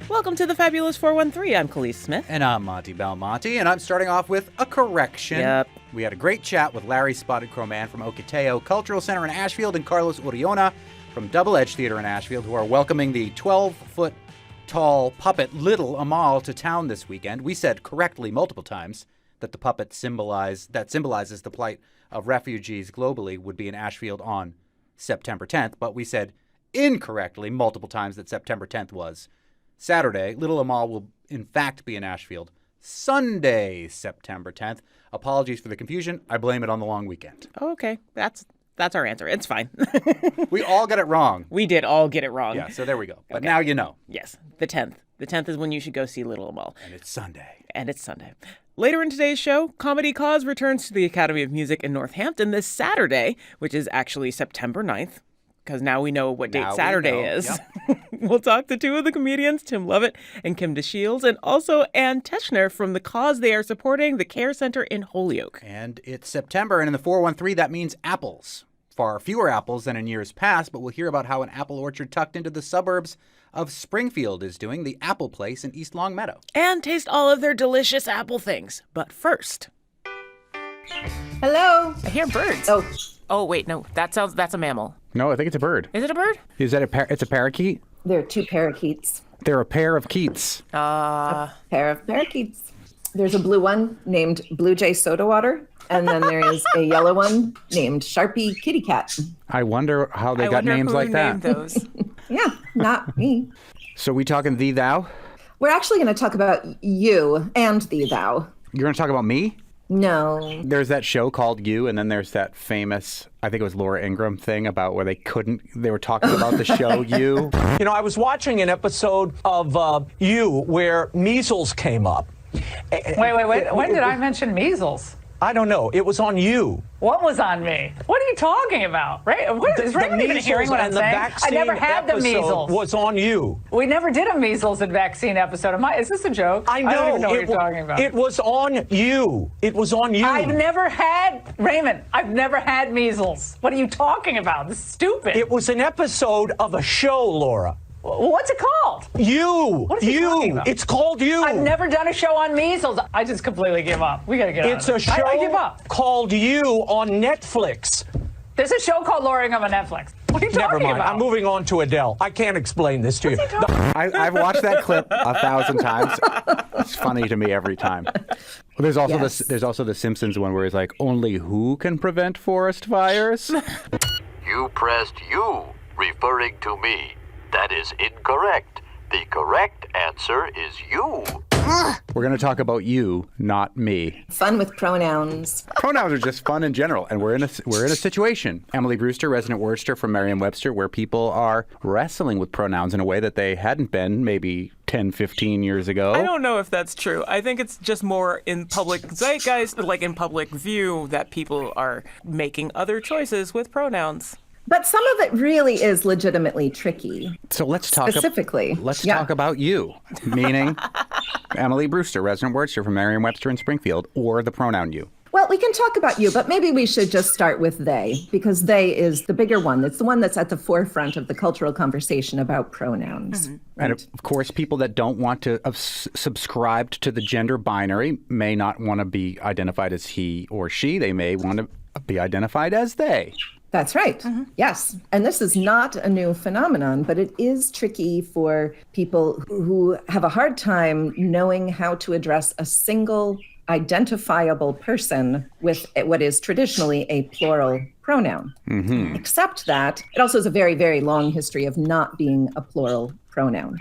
Welcome to the Fabulous 413. I'm Khalees Smith. And I'm Monte Belmonte, and I'm starting off with a correction. Yep. We had a great chat with Larry Spotted Crow Man from Okateo Cultural Center in Ashfield and Carlos Uriona from Double Edge Theater in Ashfield, who are welcoming the 12-foot-tall puppet Little Amal to town this weekend. We said correctly multiple times that the puppet symbolizes the plight of refugees globally would be in Ashfield on September 10th, but we said incorrectly multiple times that September 10th was Saturday. Little Amal will in fact be in Ashfield Sunday, September 10th. Apologies for the confusion. I blame it on the long weekend. Oh, okay. That's our answer. It's fine. We all got it wrong. We did all get it wrong. Yeah, so there we go. But Okay. now you know. Yes, the 10th. The 10th is when you should go see Little Amal. And it's Sunday. Later in today's show, Comedy Cause returns to the Academy of Music in Northampton this Saturday, which is actually September 9th, because now we know what date Saturday is. Yep. We'll talk to two of the comedians, Tim Lovett and Kim DeShields, and also Ann Teschner from the cause they are supporting, the Care Center in Holyoke. And it's September, and in the 413, that means apples. Far fewer apples than in years past, but we'll hear about how an apple orchard tucked into the suburbs of Springfield is doing, the Apple Place in East Longmeadow. And taste all of their delicious apple things. But first... Hello. I hear birds. Oh, wait, no. That's a mammal. No, I think it's a bird. Is it a bird? Is that it's a parakeet? There are two parakeets. They're a pair of keats. A pair of parakeets. There's a blue one named Blue Jay Soda Water, and then there is a yellow one named Sharpie Kitty Cat. I wonder how they got names like that. Named those. Yeah, not me. So we talking thee, thou? We're actually going to talk about you and thee, thou. You're going to talk about me? No. There's that show called You, and then there's that famous, I think it was Laura Ingraham thing about where they were talking about the show You. You know, I was watching an episode of You where measles came up. Wait. When did I mention measles? I don't know. It was on You. What was on me? What are you talking about? Is Raymond even hearing what I'm saying? I never had the measles. Was on You. We never did a measles and vaccine episode. Is this a joke? I know. don't even know what you're talking about. It was on You. It was on You. I've never had measles. What are you talking about? This is stupid. It was an episode of a show, Laura. What's it called? You. What is he talking about? It's called You. I've never done a show on measles. I just completely give up. We got to get out of It's this. a show I give up. called You on Netflix. There's a show called Loring on Netflix. What are you Never talking mind. about? I'm moving on to Adele. I can't explain this to you. I've watched that clip 1,000 times. It's funny to me every time. Well, there's also the Simpsons one where he's like, only who can prevent forest fires? You pressed you, referring to me. That is incorrect. The correct answer is you. We're going to talk about you, not me. Fun with pronouns. Pronouns are just fun in general, and we're in a situation. Emily Brewster, resident wordster from Merriam-Webster, where people are wrestling with pronouns in a way that they hadn't been maybe 10, 15 years ago. I don't know if that's true. I think it's just more in public zeitgeist, like in public view, that people are making other choices with pronouns. But some of it really is legitimately tricky. So let's talk specifically. Talk about you, meaning Emily Brewster, resident wordster from Merriam-Webster in Springfield, or the pronoun you. Well, we can talk about you, but maybe we should just start with they, because they is the bigger one. It's the one that's at the forefront of the cultural conversation about pronouns. Mm-hmm. And of course, people that don't want to have subscribed to the gender binary may not want to be identified as he or she. They may want to be identified as they. That's right. Mm-hmm. Yes. And this is not a new phenomenon, but it is tricky for people who have a hard time knowing how to address a single identifiable person with what is traditionally a plural pronoun. Mm-hmm. Except that it also has a very, very long history of not being a plural pronoun.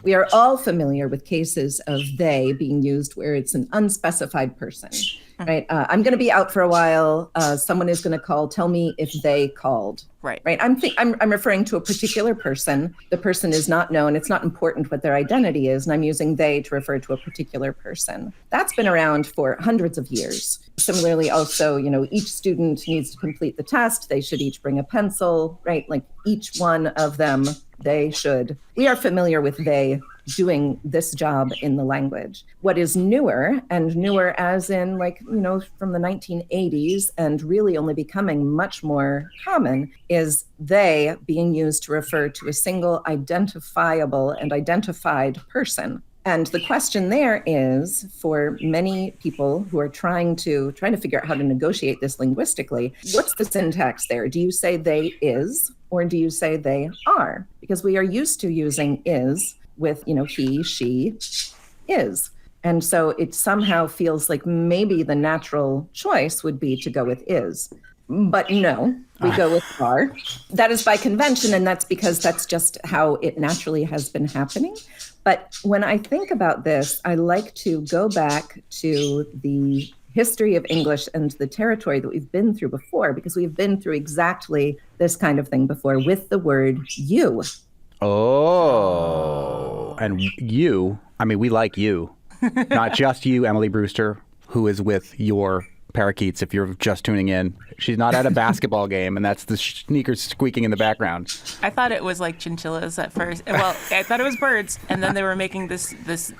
We are all familiar with cases of they being used where it's an unspecified person. Right. I'm going to be out for a while. Someone is going to call. Tell me if they called. Right. Right. I'm referring to a particular person. The person is not known. It's not important what their identity is. And I'm using they to refer to a particular person. That's been around for hundreds of years. Similarly, also, each student needs to complete the test. They should each bring a pencil. Right. Like each one of them, they should. We are familiar with they doing this job in the language. What is newer, and newer as in from the 1980s and really only becoming much more common, is they being used to refer to a single identifiable and identified person. And the question there is, for many people who are trying to figure out how to negotiate this linguistically, what's the syntax there? Do you say they is, or do you say they are? Because we are used to using is with, he, she, is. And so it somehow feels like maybe the natural choice would be to go with is. But no, we go with are. That is by convention, and that's because that's just how it naturally has been happening. But when I think about this, I like to go back to the history of English and the territory that we've been through before, because we've been through exactly this kind of thing before with the word you. Oh, and you, I mean, we like you, not just you, Emily Brewster, who is with your parakeets. If you're just tuning in, she's not at a basketball game, and that's the sneakers squeaking in the background. I thought it was like chinchillas at first. Well, I thought it was birds, and then they were making this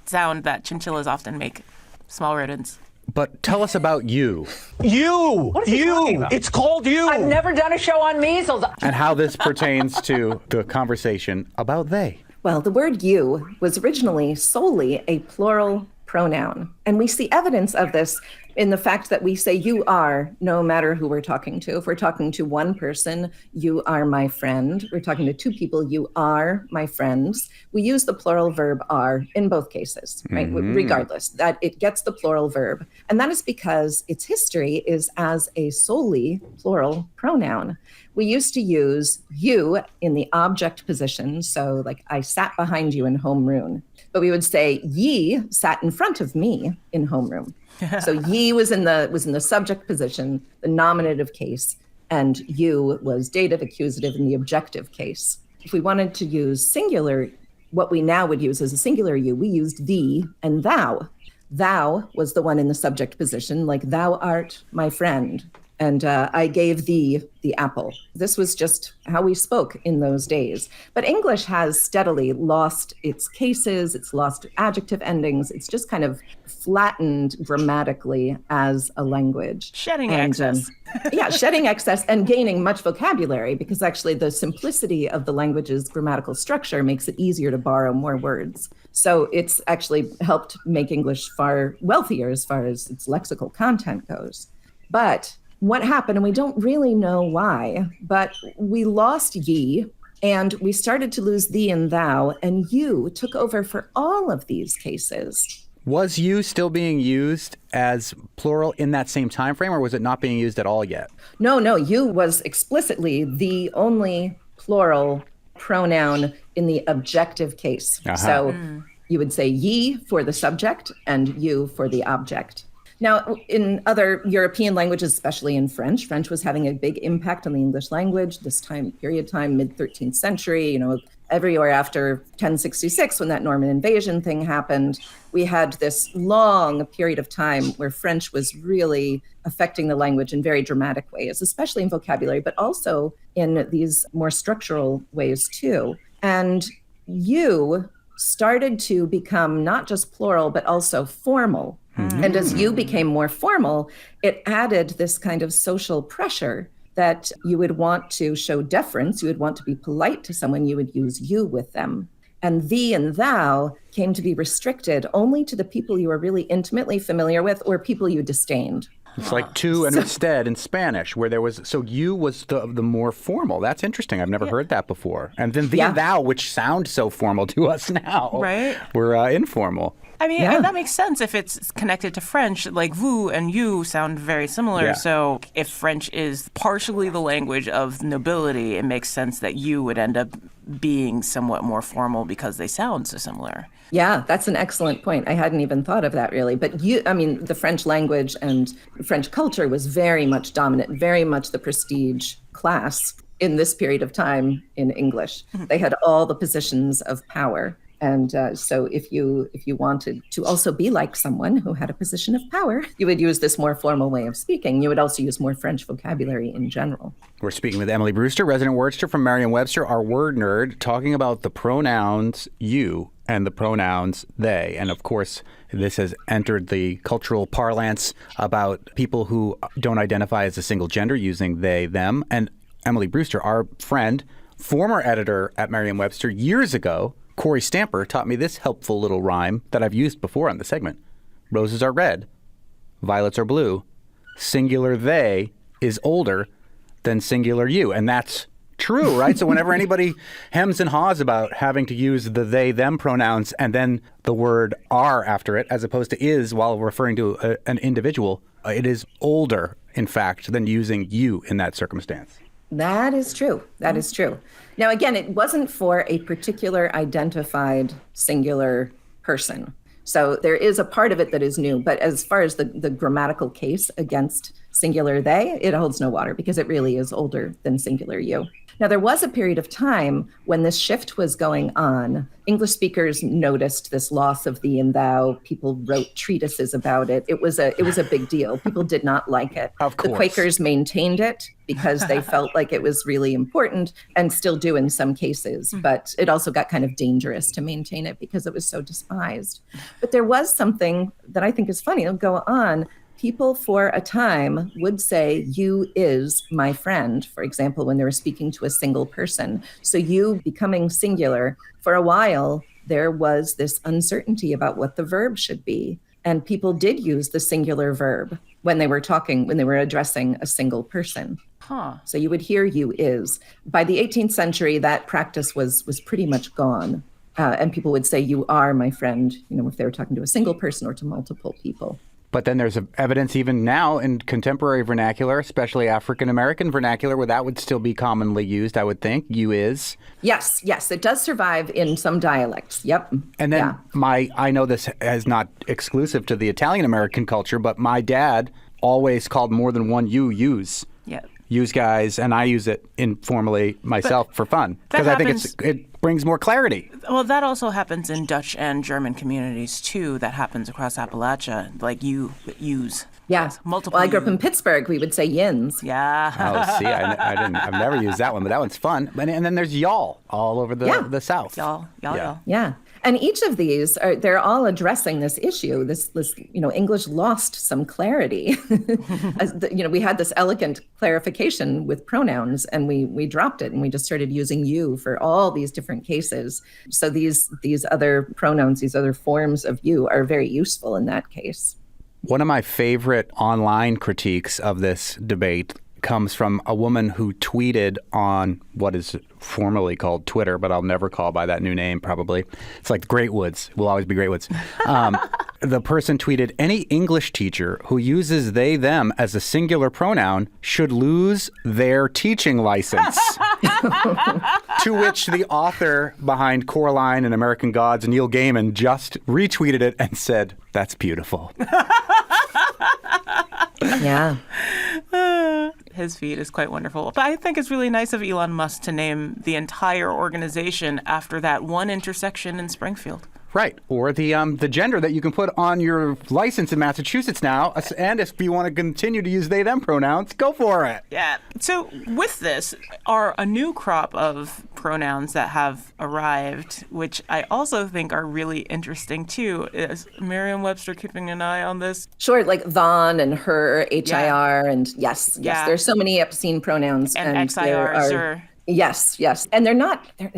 sound that chinchillas often make, small rodents. But tell us about you. You! What is he talking about? It's called you! I've never done a show on measles. And how this pertains to the conversation about they. Well, the word you was originally solely a plural pronoun. And we see evidence of this in the fact that we say you are, no matter who we're talking to. If we're talking to one person, you are my friend. We're talking to two people, you are my friends. We use the plural verb are in both cases, right? Regardless, that it gets the plural verb. And that is because its history is as a solely plural pronoun. We used to use you in the object position. So like, I sat behind you in homeroom. But we would say ye sat in front of me in homeroom. So ye was in the subject position, the nominative case, and you was dative, accusative in the objective case. If we wanted to use singular, what we now would use as a singular you, we used thee and thou. Thou was the one in the subject position, like thou art my friend. And I gave thee the apple. This was just how we spoke in those days. But English has steadily lost its cases, it's lost adjective endings, it's just kind of flattened grammatically as a language. Shedding excess. Shedding excess and gaining much vocabulary, because actually the simplicity of the language's grammatical structure makes it easier to borrow more words. So it's actually helped make English far wealthier as far as its lexical content goes. But what happened, and we don't really know why, but we lost ye, and we started to lose thee and thou, and you took over for all of these cases. Was you still being used as plural in that same time frame, or was it not being used at all yet? No, you was explicitly the only plural pronoun in the objective case. So you would say ye for the subject and you for the object. Now, in other European languages, especially in French was having a big impact on the English language this mid-13th century, everywhere after 1066, when that Norman invasion thing happened, we had this long period of time where French was really affecting the language in very dramatic ways, especially in vocabulary, but also in these more structural ways too. And you started to become not just plural, but also formal. And as you became more formal, it added this kind of social pressure that you would want to show deference. You would want to be polite to someone. You would use you with them. And thee and thou came to be restricted only to the people you were really intimately familiar with or people you disdained. It's like to and instead in Spanish, where there was, so you was the more formal. That's interesting. I've never heard that before. And then thee and thou, which sound so formal to us now, right? Were informal. I mean, that makes sense if it's connected to French, like vous and you sound very similar. Yeah. So if French is partially the language of nobility, it makes sense that you would end up being somewhat more formal because they sound so similar. Yeah, that's an excellent point. I hadn't even thought of that really. But the French language and French culture was very much dominant, very much the prestige class in this period of time in English. They had all the positions of power. And so if you wanted to also be like someone who had a position of power, you would use this more formal way of speaking. You would also use more French vocabulary in general. We're speaking with Emily Brewster, resident wordster from Merriam-Webster, our word nerd, talking about the pronouns you and the pronouns they. And of course, this has entered the cultural parlance about people who don't identify as a single gender using they, them. And Emily Brewster, our friend, former editor at Merriam-Webster years ago, Corey Stamper, taught me this helpful little rhyme that I've used before on the segment. Roses are red, violets are blue. Singular they is older than singular you. And that's true, right? So whenever anybody hems and haws about having to use the they, them pronouns and then the word are after it, as opposed to is while referring to an individual, it is older, in fact, than using you in that circumstance. That is true. That is true. Now, again, it wasn't for a particular identified singular person. So there is a part of it that is new. But as far as the grammatical case against singular they, it holds no water because it really is older than singular you. Now, there was a period of time when this shift was going on. English speakers noticed this loss of thee and thou. People wrote treatises about it. It was a big deal. People did not like it. Of course. The Quakers maintained it because they felt like it was really important and still do in some cases. But it also got kind of dangerous to maintain it because it was so despised. But there was something that I think is funny. It'll go on. People for a time would say, you is my friend, for example, when they were speaking to a single person. So you becoming singular, for a while, there was this uncertainty about what the verb should be. And people did use the singular verb when they were talking, when they were addressing a single person. So you would hear you is. By the 18th century, that practice was pretty much gone. And people would say, you are my friend, if they were talking to a single person or to multiple people. But then there's evidence even now in contemporary vernacular, especially African-American vernacular, where that would still be commonly used, I would think. You is. Yes. It does survive in some dialects. Yep. And then I know this is not exclusive to the Italian-American culture, but my dad always called more than one you use. Yeah. Use guys, and I use it informally myself for fun because I think it brings more clarity. Well, that also happens in Dutch and German communities too. That happens across Appalachia, like you use. Yeah, multiple. Well, I grew up in Pittsburgh. We would say yins. Yeah. Oh, see, I've never used that one, but that one's fun. And then there's y'all all over the South. Y'all. Yeah. And each of these they're all addressing this issue. This English lost some clarity. We had this elegant clarification with pronouns, and we dropped it, and we just started using you for all these different cases. So these other pronouns, these other forms of you, are very useful in that case. One of my favorite online critiques of this debate comes from a woman who tweeted on what is formerly called Twitter, but I'll never call by that new name probably. It's like Great Woods. Will always be Great Woods. The person tweeted, any English teacher who uses they, them as a singular pronoun should lose their teaching license. To which the author behind Coraline and American Gods, Neil Gaiman, just retweeted it and said, that's beautiful. Yeah. His feed is quite wonderful. But I think it's really nice of Elon Musk to name the entire organization after that one intersection in Springfield. Right. Or the gender that you can put on your license in Massachusetts now. And if you want to continue to use they, them pronouns, go for it. Yeah. So with this are a new crop of pronouns that have arrived, which I also think are really interesting too. Is Merriam-Webster keeping an eye on this? Sure, like thon and her, HIR, and yes. There's so many obscene pronouns. And XIRs are... Yes. And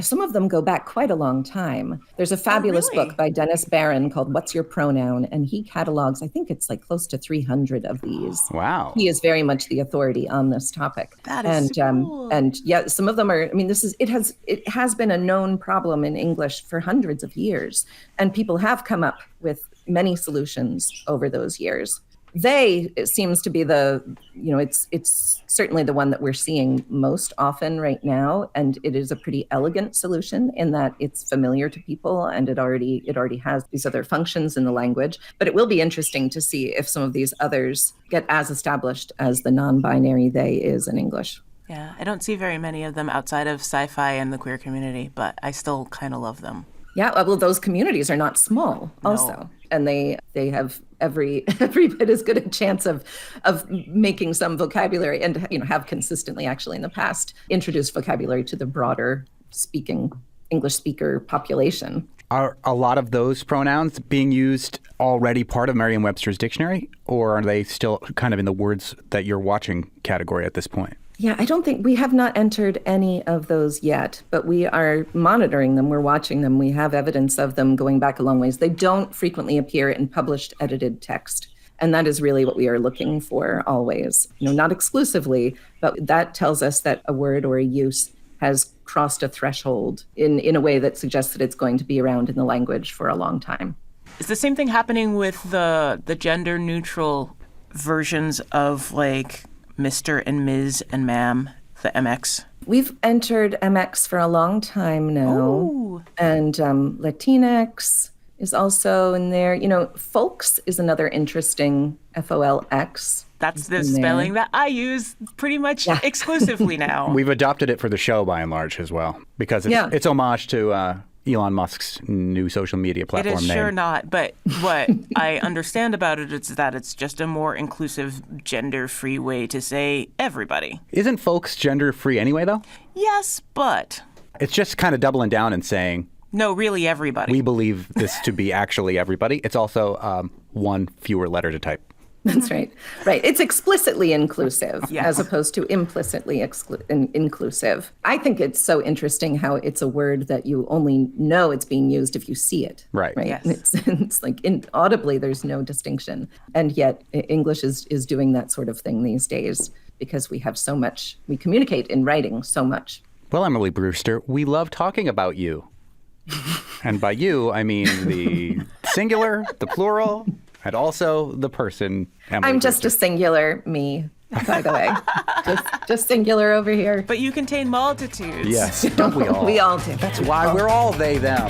some of them go back quite a long time. There's a fabulous book by Dennis Barron called What's Your Pronoun? And he catalogs, I think it's like close to 300 of these. Wow. He is very much the authority on this topic. That is cool. And some of them are, it has been a known problem in English for hundreds of years. And people have come up with many solutions over those years. It seems to be it's certainly the one that we're seeing most often right now. And it is a pretty elegant solution in that it's familiar to people and it already has these other functions in the language. But it will be interesting to see if some of these others get as established as the non-binary they is in English. Yeah, I don't see very many of them outside of sci-fi and the queer community, but I still kind of love them. Yeah, well, those communities are not small also. And they have every bit as good a chance of making some vocabulary and, have consistently actually in the past introduced vocabulary to the broader English speaker population. Are a lot of those pronouns being used already part of Merriam-Webster's dictionary, or are they still kind of in the words that you're watching category at this point? Yeah, I don't think we have not entered any of those yet, but we are monitoring them. We're watching them. We have evidence of them going back a long ways. They don't frequently appear in published edited text. And that is really what we are looking for always. Not exclusively, but that tells us that a word or a use has crossed a threshold in a way that suggests that it's going to be around in the language for a long time. Is the same thing happening with the gender neutral versions of like Mr. and Ms. and Ma'am, the MX? We've entered MX for a long time now. Ooh. And Latinx is also in there. Folx is another interesting FOLX. That's the spelling that I use pretty much exclusively now. We've adopted it for the show by and large as well, because it's homage to Elon Musk's new social media platform It is name. sure not, but what I understand about it is that it's just a more inclusive, gender-free way to say everybody. Isn't folks gender-free anyway, though? Yes, but... It's just kind of doubling down and saying... No, really everybody. We believe this to be actually everybody. It's also one fewer letter to type. That's right. Right. It's explicitly inclusive as opposed to implicitly inclusive. I think it's so interesting how it's a word that you only know it's being used if you see it. Right. Yes. It's like audibly there's no distinction. And yet English is doing that sort of thing these days because we have so much, we communicate in writing so much. Well, Emily Brewster, we love talking about you. And by you, I mean the singular, the plural, and also the person, Emily I'm just Brewster. a singular me, by the way. just singular over here. But you contain multitudes. Yes, don't we all? We all do. That's why we're all they, them.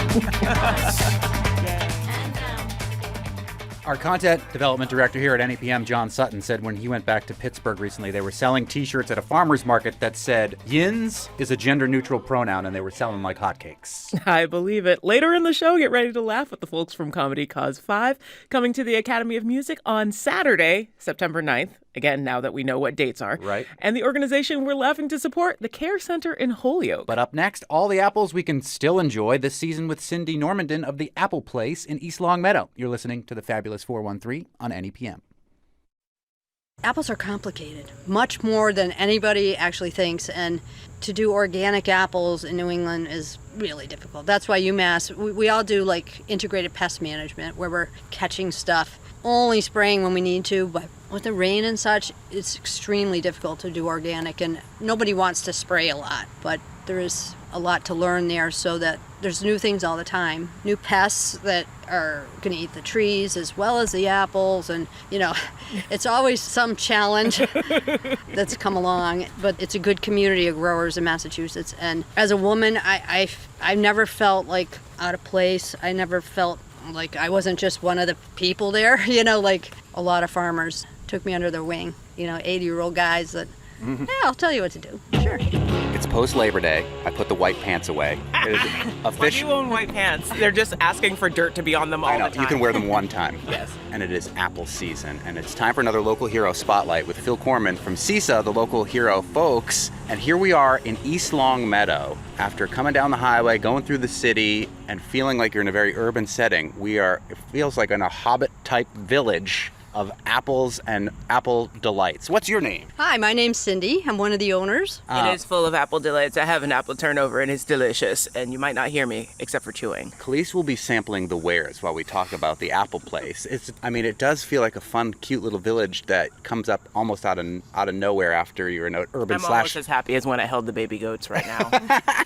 Our content development director here at NEPM, John Sutton, said when he went back to Pittsburgh recently, they were selling T-shirts at a farmer's market that said, "Yins is a gender-neutral pronoun," and they were selling like hotcakes. I believe it. Later in the show, get ready to laugh with the folks from Comedy Cause 5, coming to the Academy of Music on Saturday, September 9th. Again, now that we know what dates are. Right. And the organization we're laughing to support, the Care Center in Holyoke. But up next, all the apples we can still enjoy this season with Cindy Normandin of the Apple Place in East Longmeadow. You're listening to the Fabulous 413 on NEPM. Apples are complicated, much more than anybody actually thinks, and to do organic apples in New England is really difficult. That's why UMass, we all do like integrated pest management, where we're catching stuff, only spraying when we need to, but with the rain and such, it's extremely difficult to do organic, and nobody wants to spray a lot, but there is a lot to learn there, so that there's new things all the time, new pests that are going to eat the trees as well as the apples, and it's always some challenge that's come along, but it's a good community of growers in Massachusetts. And as a woman, I've never felt like out of place. I never felt like I wasn't just one of the people there, like a lot of farmers took me under their wing, 80-year-old guys that, yeah, I'll tell you what to do. Sure. It's post-Labor Day. I put the white pants away. It is Why do you own white pants? They're just asking for dirt to be on them all I know, the time. you can wear them one time. Yes. And it is apple season. And it's time for another Local Hero Spotlight with Phil Corman from CISA, the local hero folks. And here we are in East Longmeadow. After coming down the highway, going through the city, and feeling like you're in a very urban setting, it feels like in a Hobbit-type village of apples and apple delights. What's your name? Hi, my name's Cindy. I'm one of the owners. It is full of apple delights. I have an apple turnover and it's delicious. And you might not hear me except for chewing. Khalees will be sampling the wares while we talk about the apple place. It does feel like a fun, cute little village that comes up almost out of nowhere after you're in an urban I'm almost as happy as when I held the baby goats right now.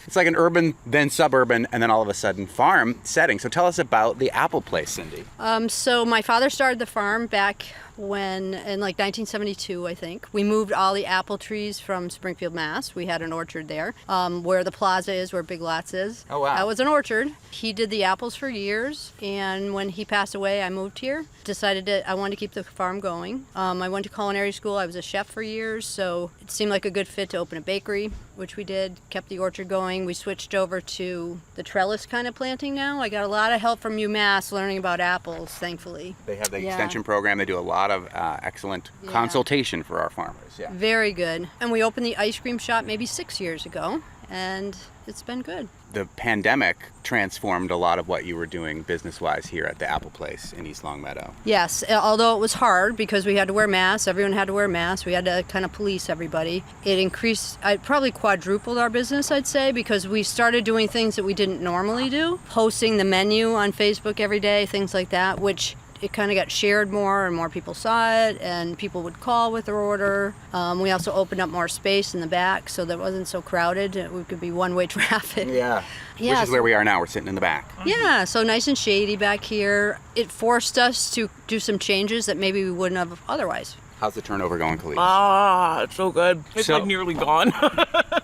It's like an urban, then suburban, and then all of a sudden farm setting. So tell us about the apple place, Cindy. So my father started the farm back when, in like 1972, I think. We moved all the apple trees from Springfield, Mass. We had an orchard there, where the plaza is, where Big Lots is. Oh, wow. That was an orchard. He did the apples for years, and when he passed away, I moved here. Decided that I wanted to keep the farm going. I went to culinary school. I was a chef for years, so it seemed like a good fit to open a bakery. which we did, kept the orchard going. We switched over to the trellis kind of planting now. I got a lot of help from UMass learning about apples, thankfully. They have the extension program. They do a lot of excellent consultation for our farmers. Yeah. Very good. And we opened the ice cream shop maybe 6 years ago, and it's been good. The pandemic transformed a lot of what you were doing business-wise here at the Apple Place in East Longmeadow. Yes, although it was hard because we had to wear masks. Everyone had to wear masks. We had to kind of police everybody. It increased, I probably quadrupled our business, I'd say, because we started doing things that we didn't normally do. Posting the menu on Facebook every day, things like that, which it kind of got shared more and more people saw it and people would call with their order. We also opened up more space in the back so that it wasn't so crowded. It could be one-way traffic. Yeah. Which is where we are now. We're sitting in the back. Yeah, so nice and shady back here. It forced us to do some changes that maybe we wouldn't have otherwise. How's the turnover going, Khalees? It's so good. It's like nearly gone.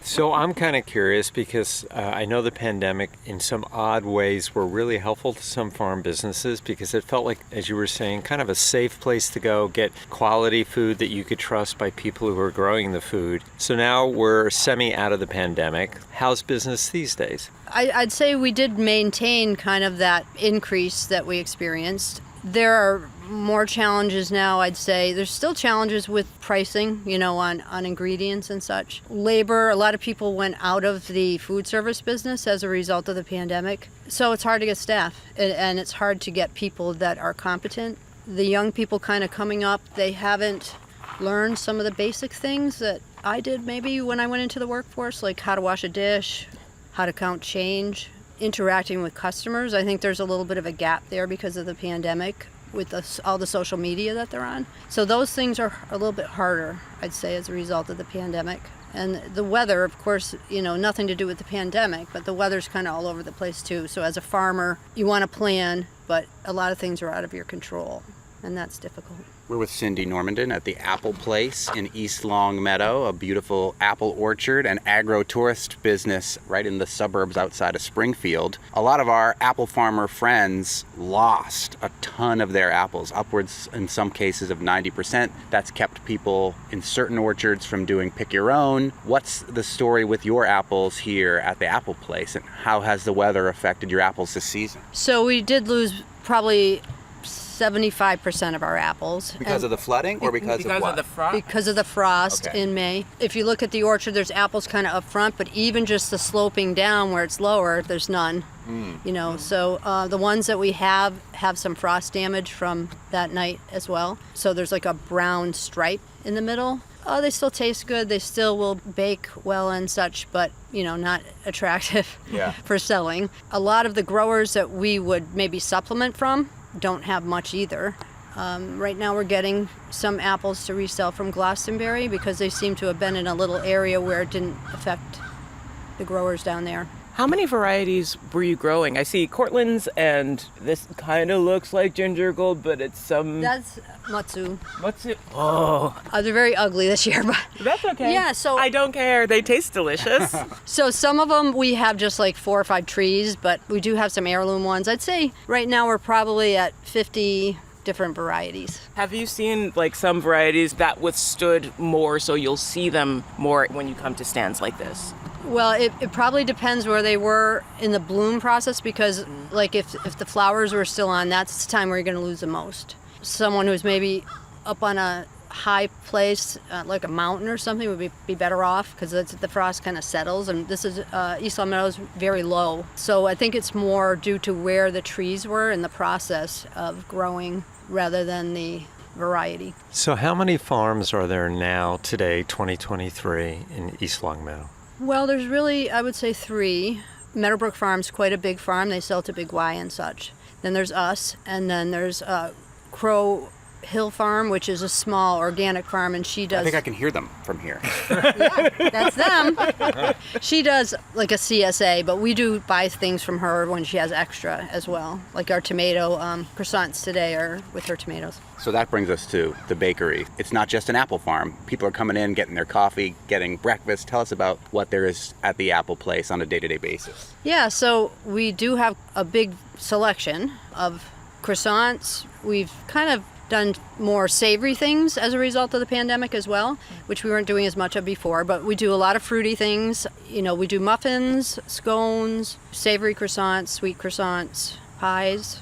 So I'm kind of curious because I know the pandemic in some odd ways were really helpful to some farm businesses because it felt like, as you were saying, kind of a safe place to go get quality food that you could trust by people who are growing the food. So now we're semi out of the pandemic. How's business these days? I'd say we did maintain kind of that increase that we experienced. There are more challenges now, I'd say. There's still challenges with pricing, on ingredients and such. Labor, a lot of people went out of the food service business as a result of the pandemic. So it's hard to get staff, and it's hard to get people that are competent. The young people kind of coming up, they haven't learned some of the basic things that I did maybe when I went into the workforce, like how to wash a dish, how to count change, interacting with customers. I think there's a little bit of a gap there because of the pandemic with all the social media that they're on. So those things are a little bit harder, I'd say, as a result of the pandemic. And the weather, of course, nothing to do with the pandemic, but the weather's kind of all over the place too. So as a farmer, you want to plan, but a lot of things are out of your control, and that's difficult. We're with Cindy Normandin at the Apple Place in East Longmeadow, a beautiful apple orchard and agro-tourist business right in the suburbs outside of Springfield. A lot of our apple farmer friends lost a ton of their apples, upwards in some cases of 90%. That's kept people in certain orchards from doing pick your own. What's the story with your apples here at the Apple Place, and how has the weather affected your apples this season? So we did lose probably 75% of our apples. Because of the flooding or because of what? Of the frost? Because of the frost in May. If you look at the orchard, there's apples kind of up front, but even just the sloping down where it's lower, there's none. So the ones that we have some frost damage from that night as well. So there's like a brown stripe in the middle. Oh, they still taste good. They still will bake well and such, but, not attractive for selling. A lot of the growers that we would maybe supplement from don't have much either. Right now we're getting some apples to resell from Glastonbury because they seem to have been in a little area where it didn't affect the growers down there. How many varieties were you growing? I see Cortland's, and this kind of looks like ginger gold, but it's some... That's Matsu. Matsu. Oh. They're very ugly this year, but... That's okay. Yeah, so... I don't care. They taste delicious. So some of them we have just like 4 or 5 trees, but we do have some heirloom ones. I'd say right now we're probably at 50 different varieties. Have you seen like some varieties that withstood more, so you'll see them more when you come to stands like this? Well, it probably depends where they were in the bloom process because like if the flowers were still on, that's the time where you're going to lose the most. Someone who's maybe up on a high place, like a mountain or something, would be better off because the frost kind of settles, and this is East Longmeadow is very low. So I think it's more due to where the trees were in the process of growing rather than the variety. So how many farms are there now today, 2023, in East Longmeadow? Well, there's really, I would say 3. Meadowbrook Farm's quite a big farm. They sell to Big Y and such. Then there's us, and then there's Crow Hill Farm, which is a small organic farm, and she does... I think I can hear them from here. Yeah, that's them. She does like a CSA, but we do buy things from her when she has extra as well. Like our tomato croissants today are with her tomatoes. So that brings us to the bakery. It's not just an apple farm. People are coming in, getting their coffee, getting breakfast. Tell us about what there is at the Apple Place on a day-to-day basis. Yeah, so we do have a big selection of croissants. We've kind of done more savory things as a result of the pandemic as well, which we weren't doing as much of before. But we do a lot of fruity things. You know, we do muffins, scones, savory croissants, sweet croissants, pies.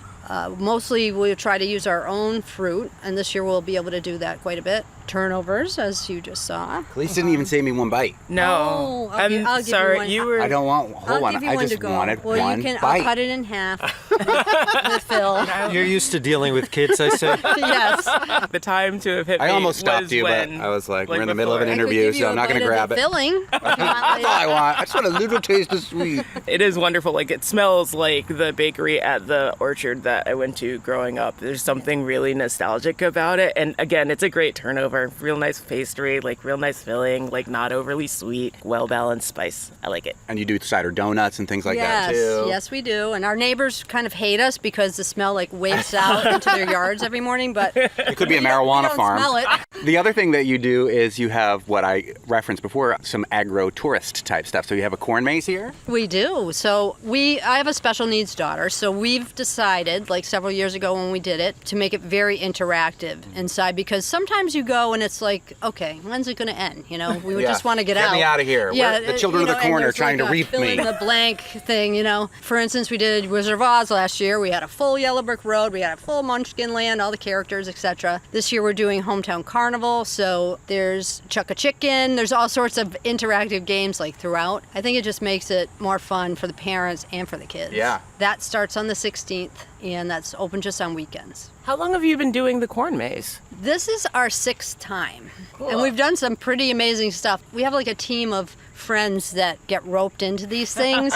Mostly we'll try to use our own fruit, and this year we'll be able to do that quite a bit. Turnovers, as you just saw. Police didn't even save me one bite. No. I'll give sorry, you one. I don't want whole one. I just wanted one I'll bite. cut it in half with Phil. You're used to dealing with kids, I say. Yes. The time to have hit me I almost stopped was you, but when, I was like, we're in the middle of before. an interview, I could give you so I'm not going to grab it. Filling. That's all I want. I just want a little taste of sweet. It is wonderful. Like, it smells like the bakery at the orchard that I went to growing up. There's something really nostalgic about it. And again, it's a great turnover. Real nice pastry, like real nice filling, like not overly sweet, well-balanced spice. I like it. And you do cider donuts and things like Yes, that too. yes, we do. And our neighbors kind of hate us because the smell like wafts out into their yards every morning. But It could be a marijuana we don't farm. smell it. The other thing that you do is you have what I referenced before, some agro-tourist type stuff. So you have a corn maze here? We do. So I have a special needs daughter. So we've decided, like several years ago when we did it, to make it very interactive inside, because sometimes you go and it's like, okay, when's it going to end? You know, we would Yeah. just want to get out. Get me out of here. Yeah, We're the children you of the know, and corn are there's trying like to reap fill me. in the blank thing, you know. For instance, we did Wizard of Oz last year. We had a full Yellow Brick Road. We had a full Munchkin Land, all the characters, etc. This year we're doing Hometown Carnival. So there's Chuck a Chicken. There's all sorts of interactive games like throughout. I think it just makes it more fun for the parents and for the kids. Yeah. That starts on the 16th, and that's open just on weekends. How long have you been doing the corn maze? This is our 6th time, and we've done some pretty amazing stuff. We have like a team of friends that get roped into these things,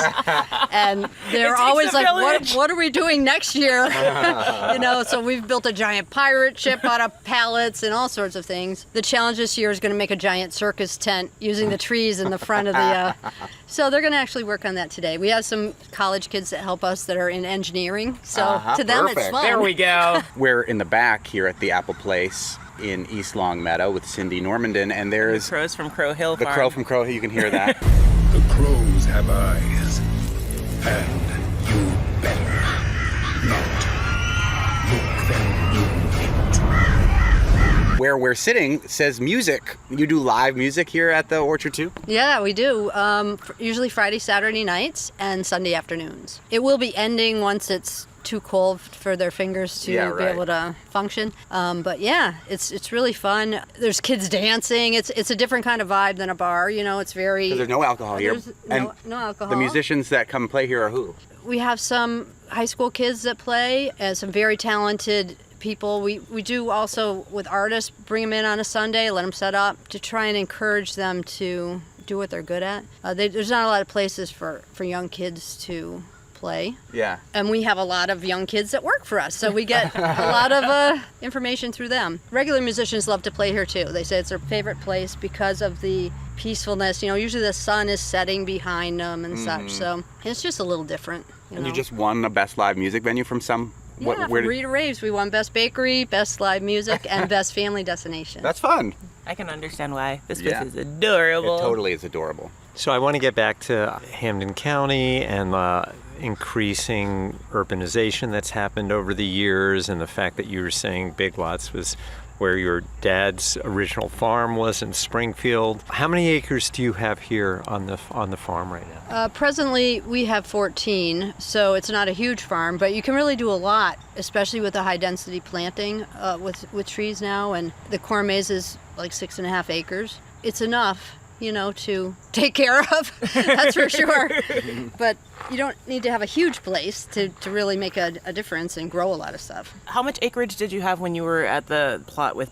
and they're always like, what are we doing next year? You know, so we've built a giant pirate ship out of pallets and all sorts of things. The challenge this year is going to make a giant circus tent using the trees in the front of the so they're going to actually work on that today. We have some college kids that help us that are in engineering, so to them it's perfect. fun. There we go. We're in the back here at the Apple Place in East Longmeadow with Cindy Normandin, and there's Crows from Crow Hill the Farm. crow from Crow Hill. You can hear that. The crows have eyes, and you better not look them in. Where we're sitting says music. You do live music here at the Orchard too? Yeah, we do. Usually Friday, Saturday nights, and Sunday afternoons. It will be ending once it's too cold for their fingers to be able to function. But yeah, it's really fun. There's kids dancing. It's a different kind of vibe than a bar. You know, it's very. 'Cause there's no alcohol here. There's no alcohol. The musicians that come play here are who? We have some high school kids that play, and some very talented people. We do also with artists, bring them in on a Sunday, let them set up to try and encourage them to do what they're good at. There's not a lot of places for young kids to play. Yeah. And we have a lot of young kids that work for us, so we get a lot of information through them. Regular musicians love to play here too. They say it's their favorite place because of the peacefulness. You know, usually the sun is setting behind them and such, so it's just a little different. And you just won a Best Live Music Venue from some... Yeah, from Rita Raves. We won Best Bakery, Best Live Music, and Best Family Destination. That's fun. I can understand why. This place is adorable. It totally is adorable. So I want to get back to Hampden County and increasing urbanization that's happened over the years, and the fact that you were saying Big Lots was where your dad's original farm was in Springfield. How many acres do you have here on the farm right now? Presently, we have 14, so it's not a huge farm, but you can really do a lot, especially with the high density planting with trees now, and the corn maze is like 6.5 acres. It's enough, you know, to take care of, that's for sure. But you don't need to have a huge place to really make a difference and grow a lot of stuff. How much acreage did you have when you were at the plot with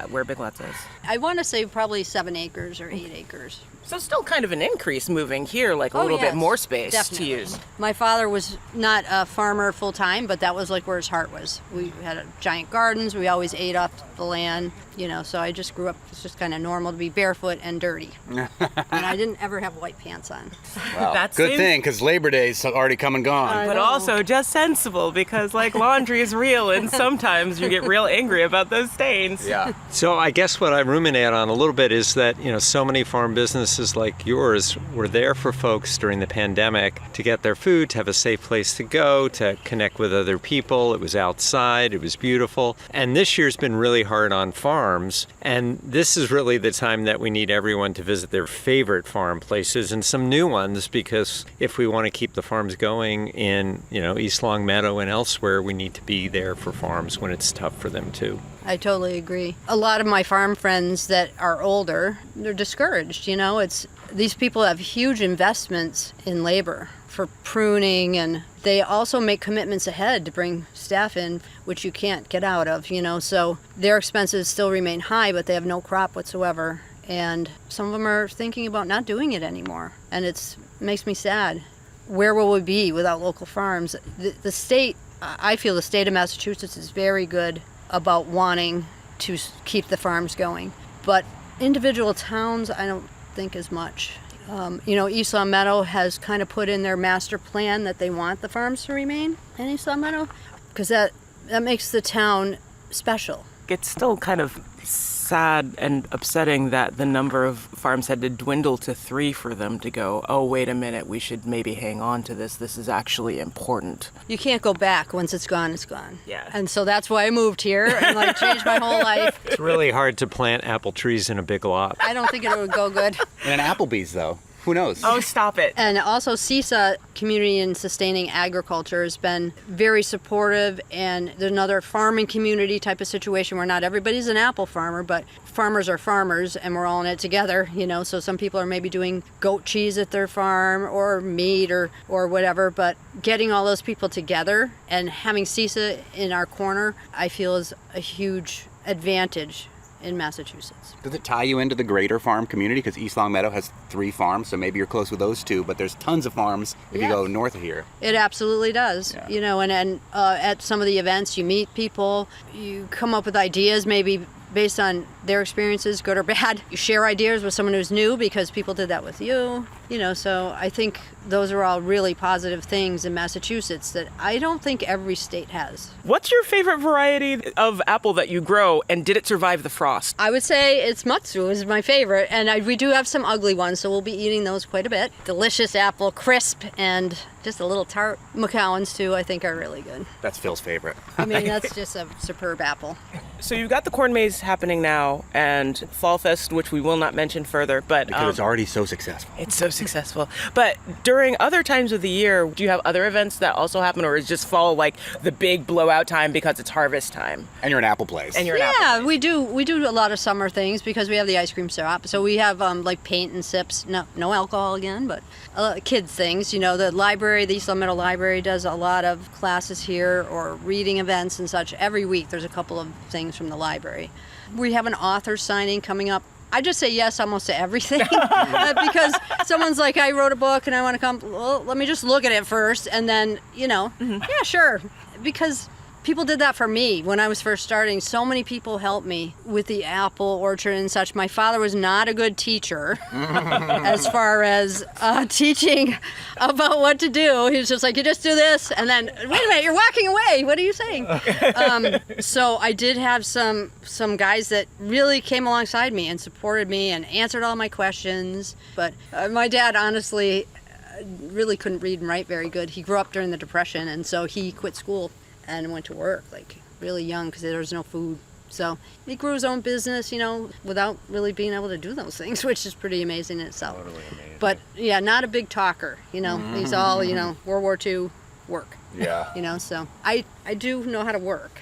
where Big Lots is? I want to say probably 7 acres or 8 acres. So still kind of an increase moving here, like a little bit more space to use. My father was not a farmer full time, but that was like where his heart was. We had giant gardens. We always ate off the land, you know, so I just grew up, it's just kind of normal to be barefoot and dirty. And I didn't ever have white pants on. Well, good thing, because Labor Day holidays already come and gone. But also just sensible, because like laundry is real, and sometimes you get real angry about those stains. Yeah. So I guess what I ruminate on a little bit is that, so many farm businesses like yours were there for folks during the pandemic to get their food, to have a safe place to go, to connect with other people. It was outside, it was beautiful. And this year's been really hard on farms. And this is really the time that we need everyone to visit their favorite farm places and some new ones, because if we want to keep the farms going in, East Longmeadow and elsewhere, we need to be there for farms when it's tough for them too. I totally agree. A lot of my farm friends that are older, they're discouraged. These people have huge investments in labor for pruning, and they also make commitments ahead to bring staff in, which you can't get out of, so their expenses still remain high, but they have no crop whatsoever. And some of them are thinking about not doing it anymore, and it makes me sad. Where will we be without local farms? The state, I feel the state of Massachusetts is very good about wanting to keep the farms going, but individual towns, I don't think as much. East Longmeadow has kind of put in their master plan that they want the farms to remain in East Longmeadow, because that makes the town special. It's still kind of sad and upsetting that the number of farms had to dwindle to 3 for them to go, oh, wait a minute, we should maybe hang on to this. This is actually important. You can't go back. Once it's gone, it's gone. Yeah. And so that's why I moved here and changed my whole life. It's really hard to plant apple trees in a big lot. I don't think it would go good. And an Applebee's, though. Who knows? Oh, stop it. And also CISA, Community and Sustaining Agriculture, has been very supportive, and there's another farming community type of situation where not everybody's an apple farmer, but farmers are farmers, and we're all in it together, so some people are maybe doing goat cheese at their farm or meat or whatever, but getting all those people together and having CISA in our corner, I feel is a huge advantage in Massachusetts. Does it tie you into the greater farm community? Because East Longmeadow has 3 farms, so maybe you're close with those 2, but there's tons of farms if you go north of here. It absolutely does. And at some of the events you meet people, you come up with ideas maybe based on their experiences, good or bad. You share ideas with someone who's new because people did that with you. So I think those are all really positive things in Massachusetts that I don't think every state has. What's your favorite variety of apple that you grow, and did it survive the frost? I would say it's Matsu is my favorite, and we do have some ugly ones, so we'll be eating those quite a bit. Delicious apple, crisp, and just a little tart. Macallans, too, I think are really good. That's Phil's favorite. That's just a superb apple. So you've got the corn maze happening now, and Fall Fest, which we will not mention further, but because it's already so successful. It's so successful. But during other times of the year, do you have other events that also happen, or is just fall like the big blowout time because it's harvest time? And you're an apple place. We do a lot of summer things because we have the ice cream shop. So we have like paint and sips, no alcohol again, but kids things. The library, the East Longmeadow Library does a lot of classes here or reading events and such. Every week there's a couple of things from the library. We have an author signing coming up. I just say yes almost to everything because someone's like, I wrote a book and I want to come. Well, let me just look at it first, and then yeah, sure, because people did that for me when I was first starting. So many people helped me with the apple orchard and such. My father was not a good teacher as far as teaching about what to do. He was just like, you just do this, and then, wait a minute, you're walking away. What are you saying? So I did have some guys that really came alongside me and supported me and answered all my questions. But my dad, honestly, really couldn't read and write very good. He grew up during the Depression, and so he quit school and went to work really young because there was no food. So he grew his own business, without really being able to do those things, which is pretty amazing in itself. Totally amazing. But yeah, not a big talker, He's all, World War II work. Yeah. So I do know how to work.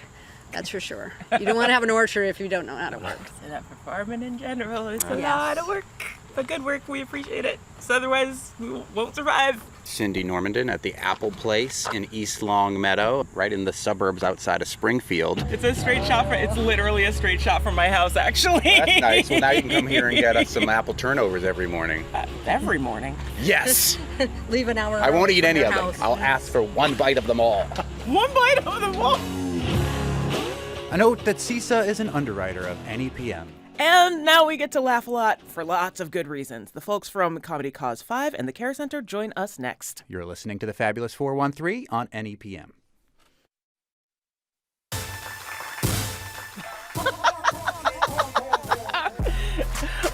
That's for sure. You don't want to have an orchard if you don't know how to work. Say that for farming in general. It's a lot of work. But good work, we appreciate it. So otherwise, we won't survive. Cindy Normandin at the Apple Place in East Longmeadow, right in the suburbs outside of Springfield. It's a straight shot. It's literally a straight shot from my house, actually. That's nice. Well, now you can come here and get us some apple turnovers every morning. Every morning? Yes. Leave an hour. I won't eat any of them. I'll ask for one bite of them all. One bite of them all? A note that CISA is an underwriter of NEPM. And now we get to laugh a lot for lots of good reasons. The folks from Comedy Cause 5 and the Care Center join us next. You're listening to the Fabulous 413 on NEPM.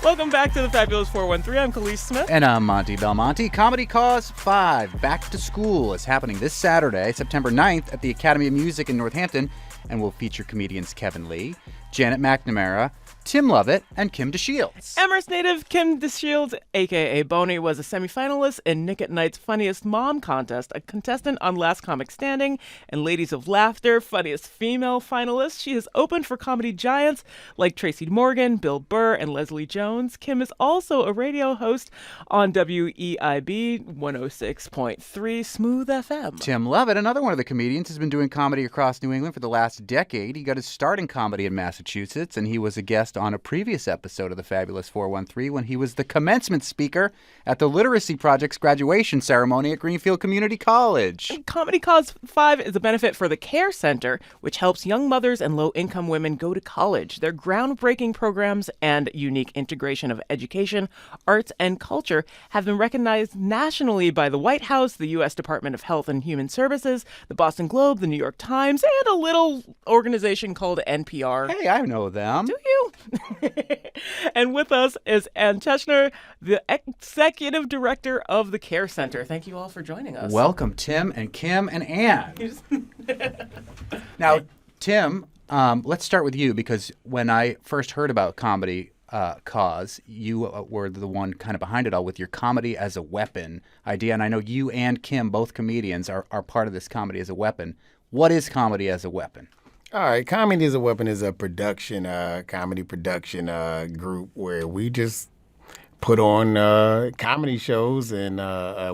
Welcome back to the Fabulous 413. I'm Khalees Smith. And I'm Monte Belmonte. Comedy Cause 5, Back to School, is happening this Saturday, September 9th, at the Academy of Music in Northampton, and will feature comedians Kevin Lee, Janet McNamara, Tim Lovett, and Kim DeShields. Amherst native Kim DeShields, a.k.a. Boney, was a semifinalist in Nick at Night's Funniest Mom contest, a contestant on Last Comic Standing, and Ladies of Laughter, Funniest Female finalist. She has opened for comedy giants like Tracy Morgan, Bill Burr, and Leslie Jones. Kim is also a radio host on WEIB 106.3 Smooth FM. Tim Lovett, another one of the comedians, has been doing comedy across New England for the last decade. He got his start in comedy in Massachusetts, and he was a guest on a previous episode of the Fabulous 413 when he was the commencement speaker at the Literacy Project's graduation ceremony at Greenfield Community College. Comedy Cause 5 is a benefit for the Care Center, which helps young mothers and low-income women go to college. Their groundbreaking programs and unique integration of education, arts, and culture have been recognized nationally by the White House, the U.S. Department of Health and Human Services, the Boston Globe, the New York Times, and a little organization called NPR. Hey, I know them. Do you? And with us is Ann Teschner, the executive director of the Care Center. Thank you all for joining us. Welcome, Tim and Kim and Ann. Now, Tim, let's start with you, because when I first heard about Comedy Cause, you were the one kind of behind it all with your comedy as a weapon idea. And I know you and Kim, both comedians, are part of this comedy as a weapon. What is comedy as a weapon? All right, Comedy as a Weapon is a comedy production group where we just put on comedy shows and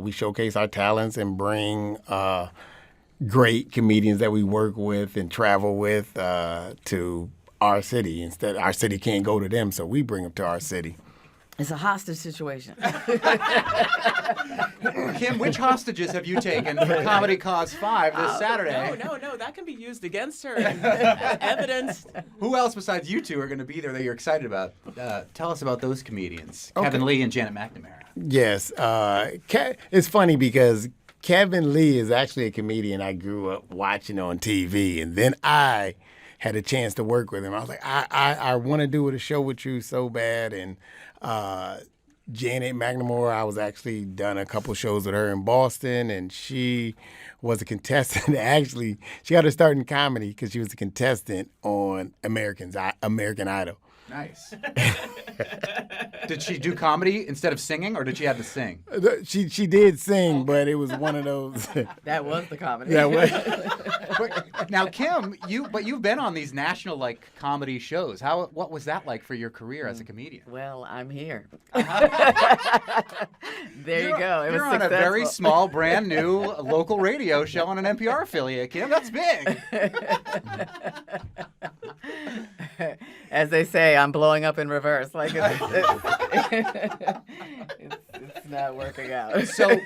we showcase our talents and bring great comedians that we work with and travel with to our city. Instead, our city can't go to them, so we bring them to our city. It's a hostage situation. Kim, which hostages have you taken for Comedy Cause 5 this Saturday? No, that can be used against her and evidence. Who else besides you two are going to be there that you're excited about? Tell us about those comedians, Kevin Lee and Janet McNamara. Yes. It's funny because Kevin Lee is actually a comedian I grew up watching on TV, and then I had a chance to work with him. I was like, I want to do a show with you so bad, and Janet McNamara, I was actually done a couple shows with her in Boston, and she was a contestant. Actually, she got her start in comedy because she was a contestant on American Idol. Nice. Did she do comedy instead of singing, or did she have to sing? She did sing, but it was one of those. That was the comedy. That was. But now, Kim, you've been on these national comedy shows. What was that like for your career as a comedian? Well, I'm here. There you go. You're on a very small, brand new local radio show on an NPR affiliate, Kim. That's big. As they say, I'm blowing up in reverse. It's not working out. So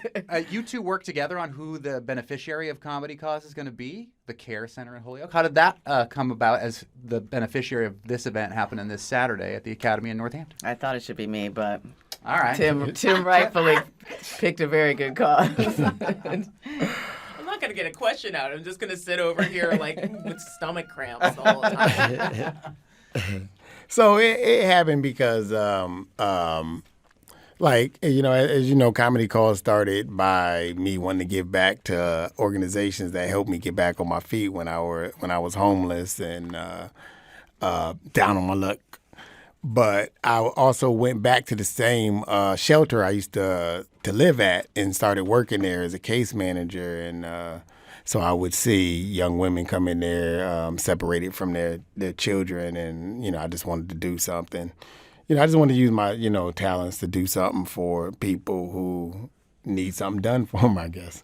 you two work together on who the beneficiary of Comedy Cause is going to be? The Care Center in Holyoke. How did that come about as the beneficiary of this event happening this Saturday at the Academy in Northampton? I thought it should be me, but all right. Tim rightfully picked a very good cause. I'm not going to get a question out. I'm just going to sit over here with stomach cramps the whole time. So it happened because, as you know, Comedy Cause started by me wanting to give back to organizations that helped me get back on my feet when I was homeless and down on my luck. But I also went back to the same shelter I used to live at and started working there as a case manager. And so I would see young women come in there separated from their children. And, I just wanted to do something. I just wanted to use my, talents to do something for people who need something done for them, I guess.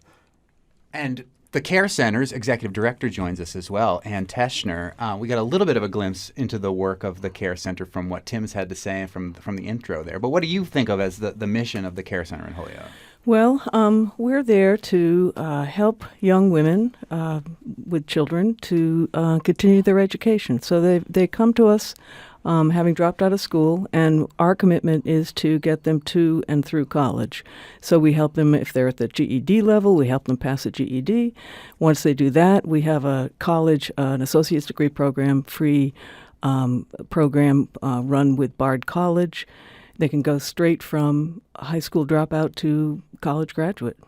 And the Care Center's executive director joins us as well, Ann Teschner. We got a little bit of a glimpse into the work of the Care Center from what Tim's had to say from the intro there. But what do you think of as the mission of the Care Center in Holyoke? Well, we're there to help young women with children to continue their education. So they come to us having dropped out of school, and our commitment is to get them to and through college. So we help them if they're at the GED level, we help them pass the GED. Once they do that, we have a college, an associate's degree program, free program run with Bard College. They can go straight from high school dropout to college graduate.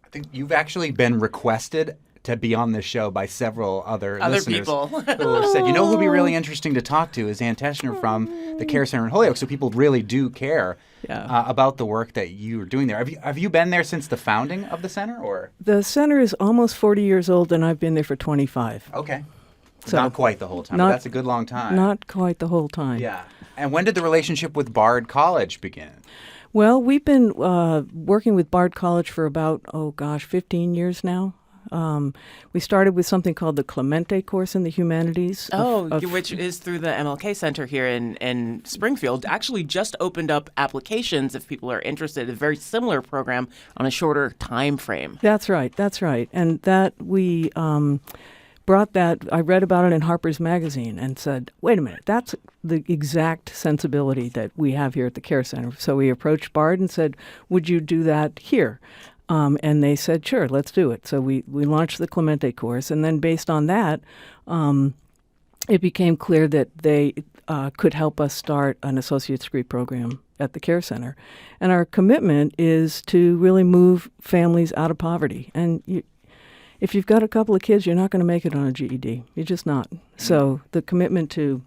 I think you've actually been requested to be on this show by several other listeners people who have said, you know who would be really interesting to talk to is Ann Teschner from the Care Center in Holyoke. So people really do care about the work that you are doing there. Have you been there since the founding of the center? Or The center is almost 40 years old, and I've been there for 25. Okay. So not quite the whole time, but that's a good long time. Not quite the whole time. Yeah. And when did the relationship with Bard College begin? Well, we've been working with Bard College for about, 15 years now. We started with something called the Clemente course in the humanities. Which is through the MLK Center here in Springfield. Actually just opened up applications if people are interested. A very similar program on a shorter time frame. That's right. And that we brought that, I read about it in Harper's Magazine and said, wait a minute, that's the exact sensibility that we have here at the Care Center. So we approached Bard and said, would you do that here? And they said, sure, let's do it. So we launched the Clemente course. And then based on that, it became clear that they could help us start an associate's degree program at the Care Center. And our commitment is to really move families out of poverty. And if you've got a couple of kids, you're not going to make it on a GED. You're just not. So the commitment to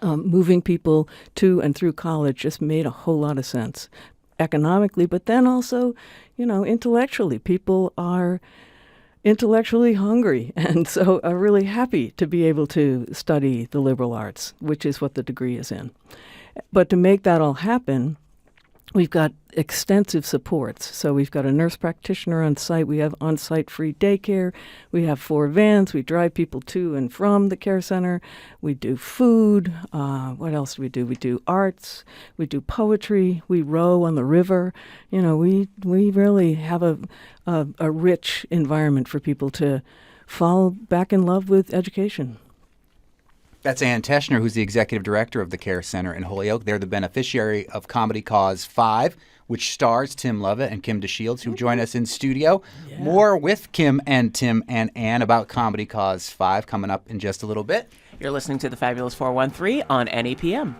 moving people to and through college just made a whole lot of sense economically, but then also, intellectually. People are intellectually hungry and so are really happy to be able to study the liberal arts, which is what the degree is in. But to make that all happen, we've got extensive supports. So we've got a nurse practitioner on site. We have on-site free daycare. We have 4 vans. We drive people to and from the care center. We do food. What else do? We do arts. We do poetry. We row on the river. We really have a rich environment for people to fall back in love with education. That's Ann Teschner, who's the executive director of the Care Center in Holyoke. They're the beneficiary of Comedy Cause 5, which stars Tim Lovett and Kim DeShields, who join us in studio. Yeah. More with Kim and Tim and Ann about Comedy Cause 5 coming up in just a little bit. You're listening to the Fabulous 413 on NEPM.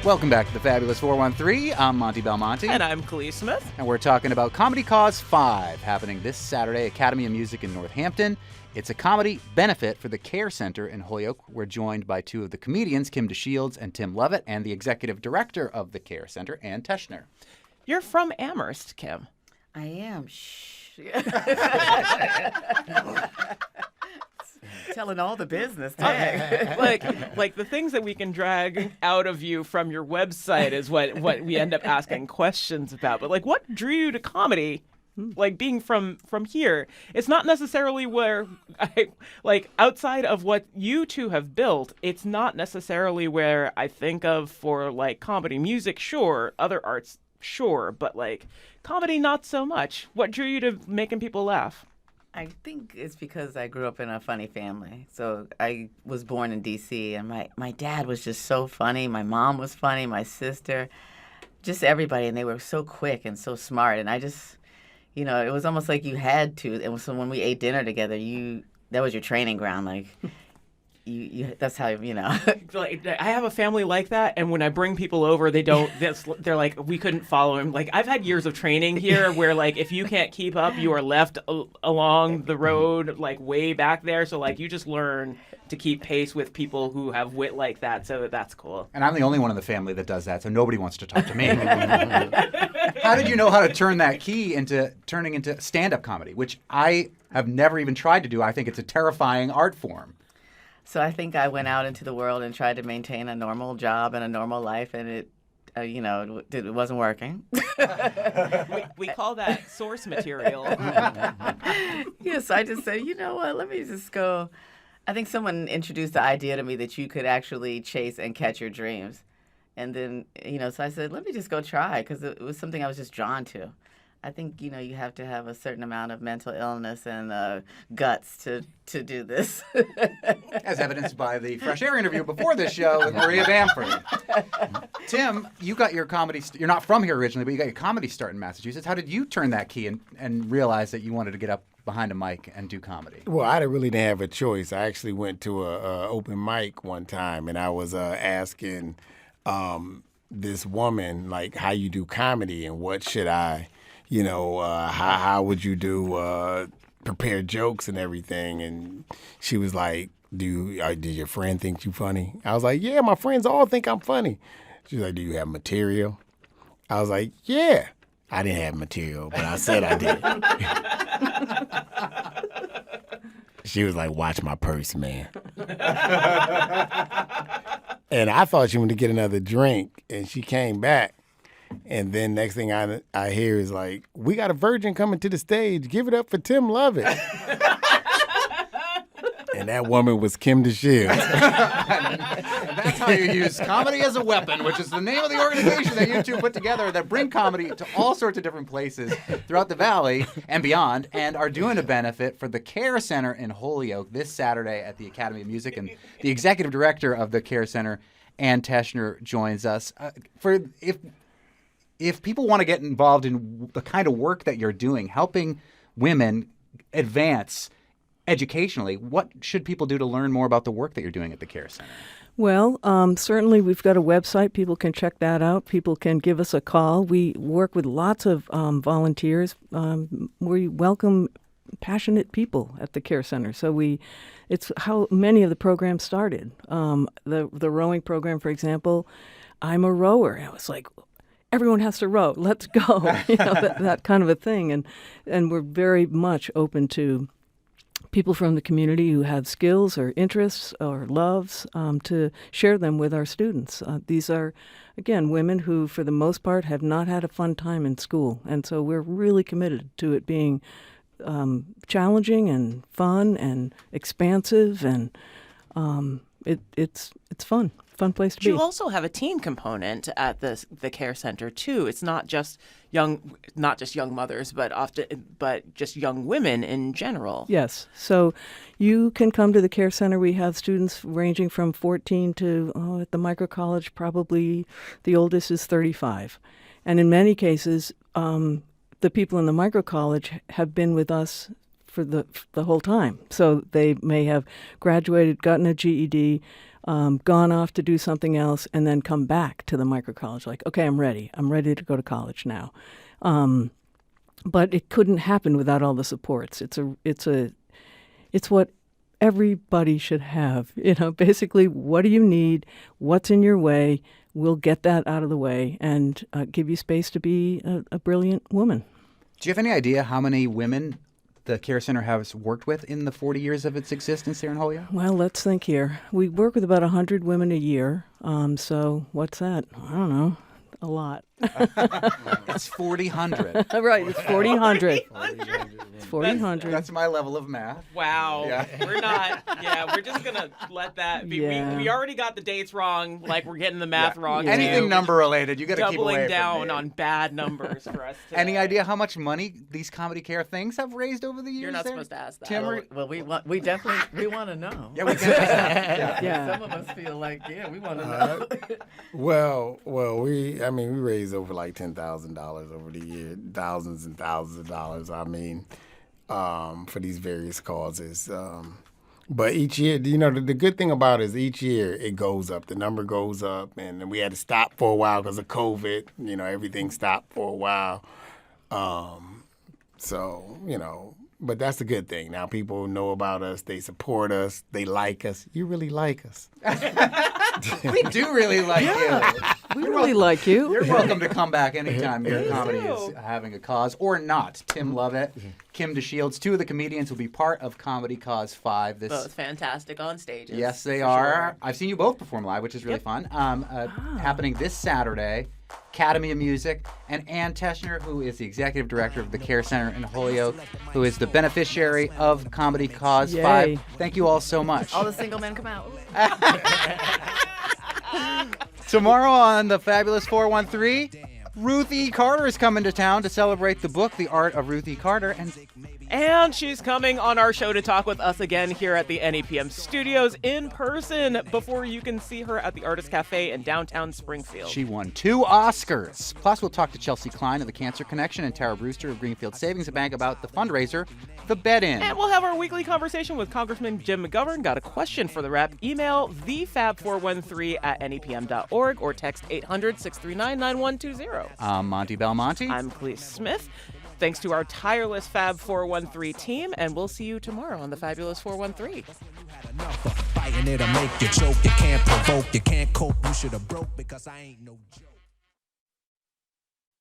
Welcome back to the Fabulous 413. I'm Monte Belmonte. And I'm Khalil Smith. And we're talking about Comedy Cause 5, happening this Saturday, Academy of Music in Northampton. It's a comedy benefit for the Care Center in Holyoke. We're joined by 2 of the comedians, Kim DeShields and Tim Lovett, and the executive director of the Care Center, Ann Teschner. You're from Amherst, Kim. I am. Shh. Telling all the business. Like the things that we can drag out of you from your website is what we end up asking questions about. But what drew you to comedy? Being from here, it's not necessarily where outside of what you two have built, it's not necessarily where I think of for comedy, music, sure, other arts, sure, but comedy, not so much. What drew you to making people laugh? I think it's because I grew up in a funny family. So I was born in D.C., and my dad was just so funny. My mom was funny, my sister, just everybody. And they were so quick and so smart. And I just, it was almost like you had to. And so when we ate dinner together, that was your training ground. You that's how, I have a family like that, and when I bring people over, they're like, we couldn't follow him. I've had years of training here where if you can't keep up, you are left along the road way back there. So you just learn to keep pace with people who have wit like that. So that's cool. And I'm the only one in the family that does that, so nobody wants to talk to me. How did you know how to turn that key into turning into stand-up comedy, which I have never even tried to do? I think it's a terrifying art form. So I think I went out into the world and tried to maintain a normal job and a normal life, and it wasn't working. we call that source material. So I just said, you know what, let me just go. I think someone introduced the idea to me that you could actually chase and catch your dreams. And then, so I said, let me just go try, because it was something I was just drawn to. I think, you have to have a certain amount of mental illness and guts to do this. As evidenced by the Fresh Air interview before this show with Maria Bamford. Tim, you got your comedy, you're not from here originally, but you got your comedy start in Massachusetts. How did you turn that key and realize that you wanted to get up behind a mic and do comedy? Well, I really didn't have a choice. I actually went to a open mic one time, and I was asking this woman, like, how you do comedy and what should I, how would you do prepare jokes and everything? And she was like, did your friend think you funny? I was like, yeah, my friends all think I'm funny. She was like, do you have material? I was like, yeah. I didn't have material, but I said I did. She was like, watch my purse, man. And I thought she wanted to get another drink, and she came back. And then next thing I hear is like, we got a virgin coming to the stage. Give it up for Tim Lovett. And that woman was Kim DeShields. That's how you use comedy as a weapon, which is the name of the organization that you two put together that bring comedy to all sorts of different places throughout the Valley and beyond, and are doing a benefit for the Care Center in Holyoke this Saturday at the Academy of Music. And the executive director of the Care Center, Ann Teschner, joins us. If people want to get involved in the kind of work that you're doing, helping women advance educationally, what should people do to learn more about the work that you're doing at the Care Center? Well, certainly we've got a website. People can check that out. People can give us a call. We work with lots of volunteers. We welcome passionate people at the Care Center. So it's how many of the programs started. The rowing program, for example, I'm a rower. And I was like, everyone has to row. Let's go. That kind of a thing. And we're very much open to people from the community who have skills or interests or loves to share them with our students. These are, again, women who, for the most part, have not had a fun time in school. And so we're really committed to it being challenging and fun and expansive, and it's fun. Fun place to be. You also have a teen component at the Care Center too. It's not just young mothers, but just young women in general. Yes. So you can come to the Care Center. We have students ranging from 14 to at the micro college, probably the oldest is 35, and in many cases, the people in the micro college have been with us for the whole time. So they may have graduated, gotten a GED. Gone off to do something else, and then come back to the micro college like, okay, I'm ready to go to college now. But it couldn't happen without all the supports. It's what everybody should have. Basically, what do you need? What's in your way? We'll get that out of the way and give you space to be a brilliant woman. Do you have any idea how many women the Care Center has worked with in the 40 years of its existence here in Holyoke? Well, let's think here. We work with about 100 women a year. So what's that? I don't know. A lot. It's 4,000. Right, it's 4,000. It's 4,000. That's my level of math. Wow. Yeah. We're just going to let that be. Yeah. We already got the dates wrong, like we're getting the math wrong. Yeah. Anything number related, you got to keep away doubling from down me. on bad numbers for us today. Any idea how much money these comedy care things have raised over the years? You're not there? supposed to ask that. Tim, Well, we definitely want to know. Yeah, we can. Yeah. Some of us feel like, we want to know. Well, we raised over like $10,000 over the year, thousands and thousands of dollars. I mean, for these various causes. But each year, the good thing about it is each year it goes up. The number goes up, and we had to stop for a while because of COVID. Everything stopped for a while. But that's the good thing. Now people know about us. They support us. They like us. You really like us. We do really like you. We really like you. You're welcome to come back anytime your comedy is having a cause or not. Tim Lovett, Kim DeShields, two of the comedians will be part of Comedy Cause 5. Both fantastic on stages. Yes, they are. Sure. I've seen you both perform live, which is really fun. Happening this Saturday, Academy of Music, and Ann Teschner, who is the executive director of the Care Center in Holyoke, who is the beneficiary of Comedy Cause 5. Thank you all so much. All the single men come out. Tomorrow on the Fabulous 413, Ruth E. Carter is coming to town to celebrate the book, The Art of Ruth E. Carter. And she's coming on our show to talk with us again here at the NEPM studios in person before you can see her at the Artist Cafe in downtown Springfield. She won 2 Oscars. Plus, we'll talk to Chelsea Klein of the Cancer Connection and Tara Brewster of Greenfield Savings Bank about the fundraiser, The Bet-In. And we'll have our weekly conversation with Congressman Jim McGovern. Got a question for the rep? Email thefab413@nepm.org or text 800-639-9120. I'm Monte Belmonte. I'm Cleve Smith. Thanks to our tireless Fab 413 team, and we'll see you tomorrow on the Fabulous 413. Fighting it'll make you choke, you can't provoke, you can't cope, you should have broke because I ain't no joke.